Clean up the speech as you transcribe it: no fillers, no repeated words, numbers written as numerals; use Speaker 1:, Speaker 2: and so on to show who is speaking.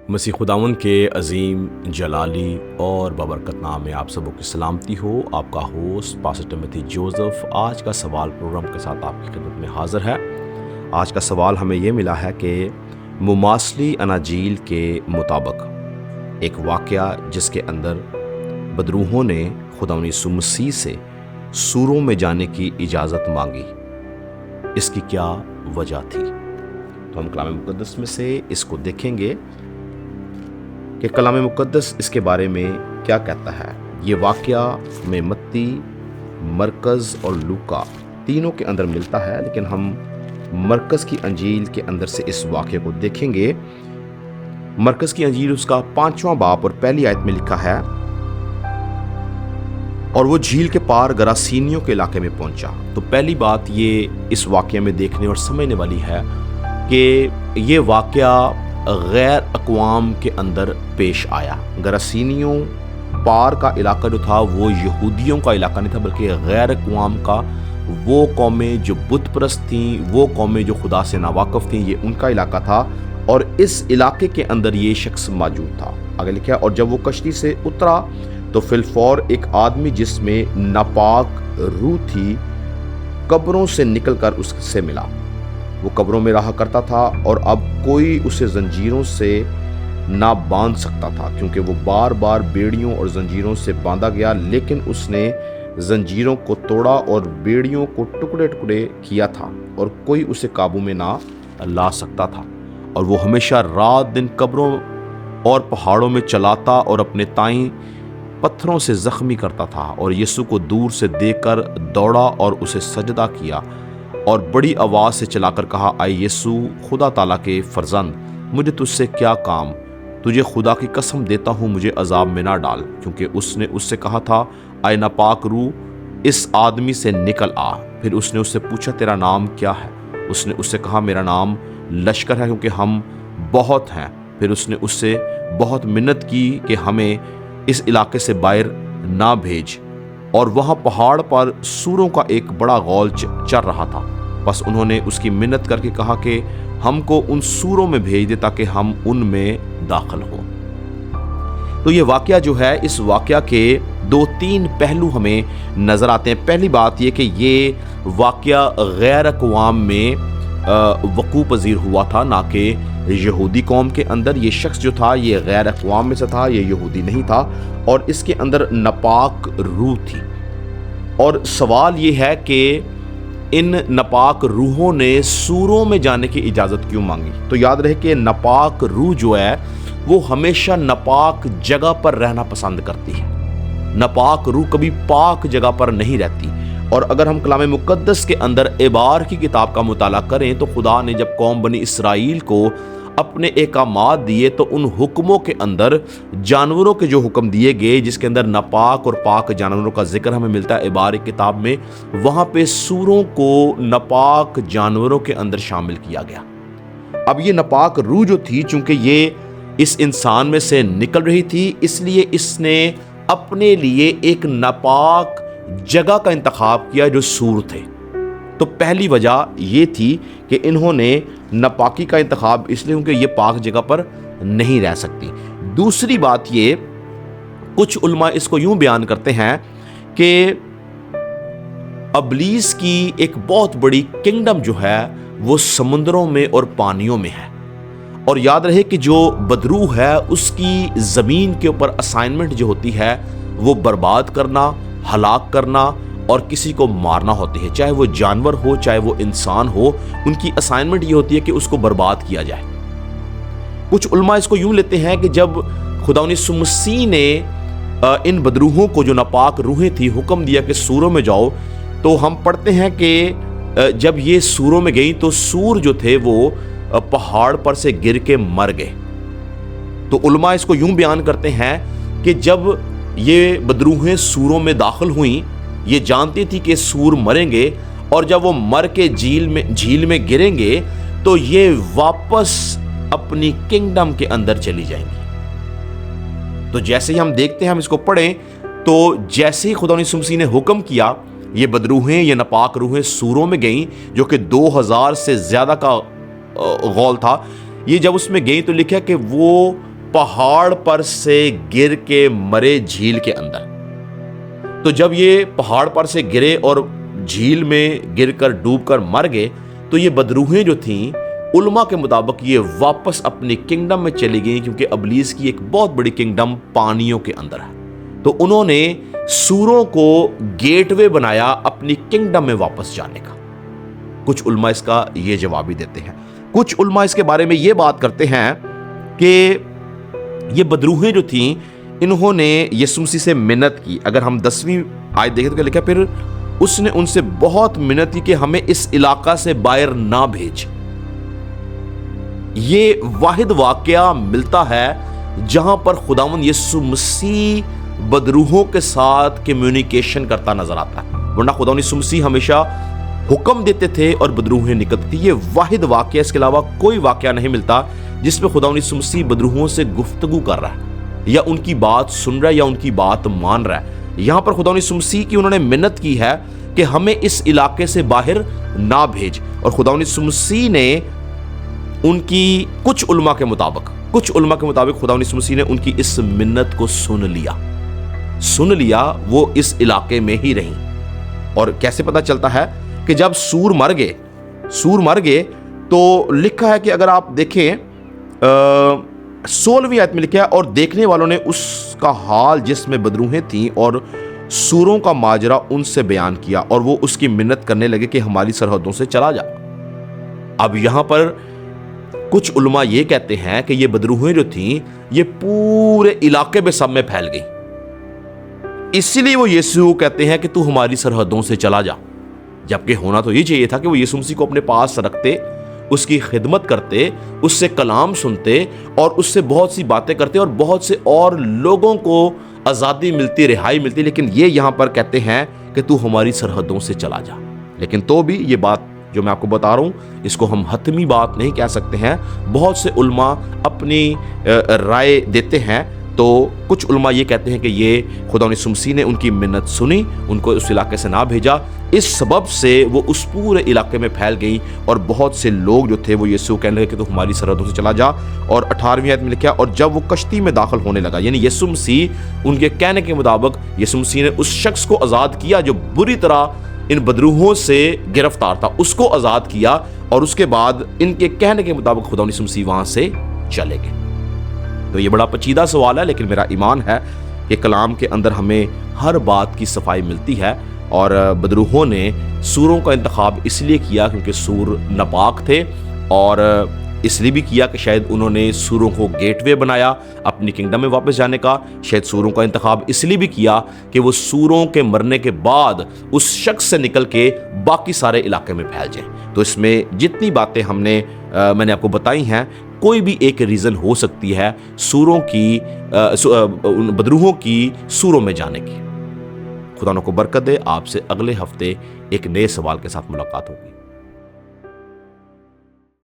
Speaker 1: مسیح خداوند کے عظیم جلالی اور بابرکت نام میں آپ سبوں کی سلامتی ہو۔ آپ کا ہوسٹ پاسٹر ٹیموتھی جوزف آج کا سوال پروگرام کے ساتھ آپ کی خدمت میں حاضر ہے۔ آج کا سوال ہمیں یہ ملا ہے کہ مماثلی اناجیل کے مطابق ایک واقعہ جس کے اندر بدروحوں نے خداوند یسوع مسیح سے سوروں میں جانے کی اجازت مانگی، اس کی کیا وجہ تھی؟ تو ہم کلام مقدس میں سے اس کو دیکھیں گے کہ کلام مقدس اس کے بارے میں کیا کہتا ہے۔ یہ واقعہ میں متی، مرکز اور لوکا تینوں کے اندر ملتا ہے، لیکن ہم مرکز کی انجیل کے اندر سے اس واقعے کو دیکھیں گے۔ مرکز کی انجیل اس کا 5واں باب اور پہلی آیت میں لکھا ہے، اور وہ جھیل کے پار گراسینیوں کے علاقے میں پہنچا۔ تو پہلی بات یہ اس واقعے میں دیکھنے اور سمجھنے والی ہے کہ یہ واقعہ غیر اقوام کے اندر پیش آیا۔ گراسینیوں پار کا علاقہ جو تھا وہ یہودیوں کا علاقہ نہیں تھا، بلکہ غیر اقوام کا، وہ قومیں جو بت پرست تھیں، وہ قومیں جو خدا سے ناواقف تھیں، یہ ان کا علاقہ تھا، اور اس علاقے کے اندر یہ شخص موجود تھا۔ آگے لکھا ہے، اور جب وہ کشتی سے اترا تو فی الفور ایک آدمی جس میں ناپاک روح تھی قبروں سے نکل کر اس سے ملا۔ وہ قبروں میں رہا کرتا تھا، اور اب کوئی اسے زنجیروں سے نہ باندھ سکتا تھا، کیونکہ وہ بار بار بیڑیوں اور زنجیروں سے باندھا گیا، لیکن اس نے زنجیروں کو توڑا اور بیڑیوں کو ٹکڑے ٹکڑے کیا تھا، اور کوئی اسے قابو میں نہ لا سکتا تھا۔ اور وہ ہمیشہ رات دن قبروں اور پہاڑوں میں چلاتا اور اپنے تائیں پتھروں سے زخمی کرتا تھا، اور یسوع کو دور سے دیکھ کر دوڑا اور اسے سجدہ کیا، اور بڑی آواز سے چلا کر کہا، اے یسوع خدا تعالیٰ کے فرزند، مجھے تجھ سے کیا کام؟ تجھے خدا کی قسم دیتا ہوں مجھے عذاب میں نہ ڈال، کیونکہ اس نے اس سے کہا تھا، اے ناپاک روح اس آدمی سے نکل آ۔ پھر اس نے اس سے پوچھا، تیرا نام کیا ہے؟ اس نے اس سے کہا، میرا نام لشکر ہے، کیونکہ ہم بہت ہیں۔ پھر اس نے اس سے بہت منت کی کہ ہمیں اس علاقے سے باہر نہ بھیج، اور وہاں پہاڑ پر سوروں کا ایک بڑا غول چر رہا تھا۔ بس انہوں نے اس کی منت کر کے کہا کہ ہم کو ان سوروں میں بھیج دے تاکہ ہم ان میں داخل ہوں۔ تو یہ واقعہ جو ہے، اس واقعہ کے 2-3 پہلو ہمیں نظر آتے ہیں۔ پہلی بات یہ کہ یہ واقعہ غیر اقوام میں وقوع پذیر ہوا تھا، نہ کہ یہودی قوم کے اندر۔ یہ شخص جو تھا یہ غیر اقوام میں سے تھا، یہ یہودی نہیں تھا، اور اس کے اندر ناپاک روح تھی۔ اور سوال یہ ہے کہ ان ناپاک روحوں نے سوروں میں جانے کی اجازت کیوں مانگی؟ تو یاد رہے کہ ناپاک روح جو ہے وہ ہمیشہ ناپاک جگہ پر رہنا پسند کرتی ہے۔ ناپاک روح کبھی پاک جگہ پر نہیں رہتی۔ اور اگر ہم کلام مقدس کے اندر اعبار کی کتاب کا مطالعہ کریں تو خدا نے جب قوم بنی اسرائیل کو اپنے احکامات دیے تو ان حکموں کے اندر جانوروں کے جو حکم دیے گئے، جس کے اندر ناپاک اور پاک جانوروں کا ذکر ہمیں ملتا ہے اعبار کی کتاب میں، وہاں پہ سوروں کو ناپاک جانوروں کے اندر شامل کیا گیا۔ اب یہ ناپاک روح جو تھی، چونکہ یہ اس انسان میں سے نکل رہی تھی، اس لیے اس نے اپنے لیے ایک ناپاک جگہ کا انتخاب کیا جو سور تھے۔ تو پہلی وجہ یہ تھی کہ انہوں نے ناپاکی کا انتخاب اس لیے کیونکہ یہ پاک جگہ پر نہیں رہ سکتی۔ دوسری بات یہ، کچھ علماء اس کو یوں بیان کرتے ہیں کہ ابلیس کی ایک بہت بڑی کنگڈم جو ہے وہ سمندروں میں اور پانیوں میں ہے، اور یاد رہے کہ جو بدروح ہے اس کی زمین کے اوپر اسائنمنٹ جو ہوتی ہے وہ برباد کرنا، ہلاک کرنا اور کسی کو مارنا ہوتی ہے، چاہے وہ جانور ہو چاہے وہ انسان ہو، ان کی اسائنمنٹ یہ ہوتی ہے کہ اس کو برباد کیا جائے۔ کچھ علماء اس کو یوں لیتے ہیں کہ جب خداوند یسوع مسیح نے ان بدروحوں کو جو ناپاک روحیں تھی حکم دیا کہ سوروں میں جاؤ، تو ہم پڑھتے ہیں کہ جب یہ سوروں میں گئیں تو سور جو تھے وہ پہاڑ پر سے گر کے مر گئے۔ تو علماء اس کو یوں بیان کرتے ہیں کہ جب یہ بدروحیں سوروں میں داخل ہوئیں، یہ جانتی تھی کہ سور مریں گے، اور جب وہ مر کے جھیل میں گریں گے تو یہ واپس اپنی کنگڈم کے اندر چلی جائیں گی۔ تو جیسے ہی ہم دیکھتے ہیں، ہم اس کو پڑھیں تو جیسے ہی خدا یسوع مسیح نے حکم کیا، یہ بدروحیں، یہ ناپاک روحیں سوروں میں گئیں، جو کہ 2000 سے زیادہ کا غول تھا۔ یہ جب اس میں گئیں تو لکھا کہ وہ پہاڑ پر سے گر کے مرے جھیل کے اندر. تو جب یہ پہاڑ پر سے گرے اور جھیل میں گر کر ڈوب کر مر گئے تو یہ بدروحیں جو تھیں علماء کے مطابق یہ واپس اپنی کنگڈم میں چلی گئیں، کیونکہ ابلیس کی ایک بہت بڑی کنگڈم پانیوں کے اندر ہے. تو انہوں نے سوروں کو گیٹ وے بنایا اپنی کنگڈم میں واپس جانے کا. کچھ علماء اس کا یہ جواب بھی دیتے ہیں. کچھ علماء اس کے بارے میں یہ بات کرتے ہیں کہ یہ بدروحیں جو تھیں انہوں نے یسوع مسیح سے منت کی. اگر ہم 10ویں آیت دیکھیں تو کیا لکھا، پھر اس نے ان سے بہت منت کی کہ ہمیں اس علاقہ سے باہر نہ بھیج. یہ واحد واقعہ ملتا ہے جہاں پر خداوند یسوع مسیح بدروحوں کے ساتھ کمیونیکیشن کرتا نظر آتا ہے، ورنہ خداوند یسوع مسیح ہمیشہ حکم دیتے تھے اور بدروحیں نکلتی تھی. یہ واحد واقعہ، اس کے علاوہ کوئی واقعہ نہیں ملتا جس میں خداوند یسوع مسیح بدروحوں سے گفتگو کر رہا ہے یا ان کی بات سن رہا ہے یا ان کی بات مان رہا ہے. یہاں پر خداوند یسوع مسیح کی انہوں نے منت کی ہے کہ ہمیں اس علاقے سے باہر نہ بھیج، اور خداوند یسوع مسیح نے ان کی کچھ علماء کے مطابق خداوند یسوع مسیح نے ان کی اس منت کو سن لیا. وہ اس علاقے میں ہی رہیں. اور کیسے پتہ چلتا ہے کہ جب سور مر گئے تو لکھا ہے کہ اگر آپ دیکھیں 16ویں آیت میں لکھا ہے، اور دیکھنے والوں نے اس کا حال جس میں بدروحیں تھیں اور سوروں کا ماجرا ان سے بیان کیا، اور وہ اس کی منت کرنے لگے کہ ہماری سرحدوں سے چلا جا. اب یہاں پر کچھ علماء یہ کہتے ہیں کہ یہ بدروحیں جو تھیں یہ پورے علاقے میں سب میں پھیل گئی، اسی لیے وہ یسوع کہتے ہیں کہ تو ہماری سرحدوں سے چلا جا. جبکہ ہونا تو یہ چاہیے تھا کہ وہ یسوع مسیح کو اپنے پاس رکھتے، اس کی خدمت کرتے، اس سے کلام سنتے اور اس سے بہت سی باتیں کرتے اور بہت سے اور لوگوں کو آزادی ملتی، رہائی ملتی. لیکن یہ یہاں پر کہتے ہیں کہ تو ہماری سرحدوں سے چلا جا. لیکن تو بھی یہ بات جو میں آپ کو بتا رہا ہوں اس کو ہم حتمی بات نہیں کہہ سکتے ہیں. بہت سے علماء اپنی رائے دیتے ہیں. تو کچھ علماء یہ کہتے ہیں کہ یہ خداوند یسوع مسیح نے ان کی منت سنی، ان کو اس علاقے سے نہ بھیجا، اس سبب سے وہ اس پورے علاقے میں پھیل گئی اور بہت سے لوگ جو تھے وہ یسوع کہنے لگے کہ تو ہماری سرحدوں سے چلا جا. اور 18ویں آیت میں لکھا، اور جب وہ کشتی میں داخل ہونے لگا، یعنی یسوع مسیح ان کے کہنے کے مطابق یسوع مسیح نے اس شخص کو آزاد کیا جو بری طرح ان بدروحوں سے گرفتار تھا، اس کو آزاد کیا، اور اس کے بعد ان کے کہنے کے مطابق خداوند یسوع مسیح وہاں سے چلے گئے. تو یہ بڑا پیچیدہ سوال ہے، لیکن میرا ایمان ہے کہ کلام کے اندر ہمیں ہر بات کی صفائی ملتی ہے. اور بدروحوں نے سوروں کا انتخاب اس لیے کیا کیونکہ سور ناپاک تھے، اور اس لیے بھی کیا کہ شاید انہوں نے سوروں کو گیٹ وے بنایا اپنی کنگڈم میں واپس جانے کا. شاید سوروں کا انتخاب اس لیے بھی کیا کہ وہ سوروں کے مرنے کے بعد اس شخص سے نکل کے باقی سارے علاقے میں پھیل جائیں. تو اس میں جتنی باتیں میں نے آپ کو بتائی ہیں، کوئی بھی ایک ریزن ہو سکتی ہے سوروں کی بدروحوں کی سوروں میں جانے کی. خدا ان کو برکت دے. آپ سے اگلے ہفتے ایک نئے سوال کے ساتھ ملاقات ہوگی.